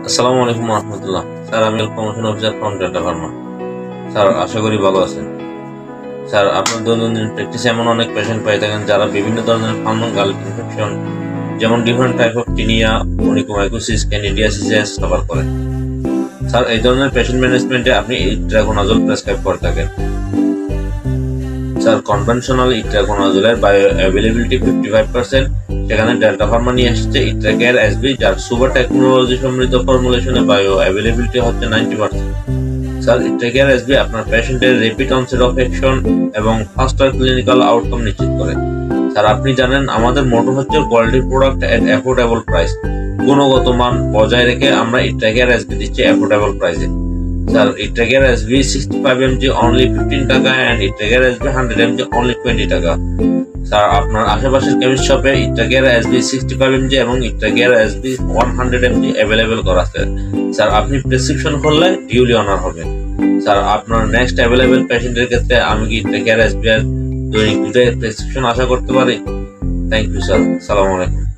আসসালামু আলাইকুম রহমতুল্লাহ। স্যার, আমি promotion officer from Delta Pharma. Sir, আশা করি ভালো আছেন। স্যার, আপনার দৈনন্দিন প্র্যাকটিসে এমন অনেক পেশেন্ট পাই থাকেন যারা বিভিন্ন ধরনের ফাঙ্গাল ইনফেকশন, যেমন different type of tinea, onychomycosis, candidiasis suffer করেন। স্যার, এই ধরনের পেশেন্ট ম্যানেজমেন্টে আপনি ইট্রাকোনাজল প্রেসক্রাইব করে থাকেন। স্যার, কনভেনশনাল ইট্রাকোনাজলের বায়ো অ্যাভেলেবিলিটি 55%। সেখানে ডেল্টা ফার্মা নিয়ে এসেছে ইট্রাকেয়ার এসবি, যার সুপার টেকনোলজি সমৃদ্ধ ফর্মুলেশনে বায়ো অ্যাভেলেবিলিটি হচ্ছে 90%। স্যার, ইট্রাকেয়ার এসবি আপনার পেশেন্টের রেপিড অনসেট অফ অ্যাকশন এবং ফাস্টার ক্লিনিক্যাল আউটকাম নিশ্চিত করে। স্যার, আপনি জানেন আমাদের মোটো হচ্ছে কোয়ালিটি প্রোডাক্ট এট অ্যাফোর্ডেবল প্রাইস। গুণগত মান বজায় রেখে আমরা ইট্রাকেয়ার এসবি দিচ্ছি অ্যাফোর্ডেবল প্রাইসে। Sir, Itrager SB 65 mg only 15 টাকা and Itrager SB 100 mg only 20 টাকা। স্যার, আপনার আশেপাশের কেমিস্ট শপে Itrager SB 65 mg এবং Itrager SB 100 mg অ্যাভেলেবেল করা আছে। স্যার, আপনি প্রেসক্রিপশন করলে ডিউলি অনার হবে। স্যার, আপনার নেক্সট অ্যাভেলেবেল পেশেন্টের ক্ষেত্রে আমি কি Itrager SB এর দৈনিক 2টা প্রেসক্রিপশন আশা করতে পারি? Thank you sir. আসসালামু আলাইকুম।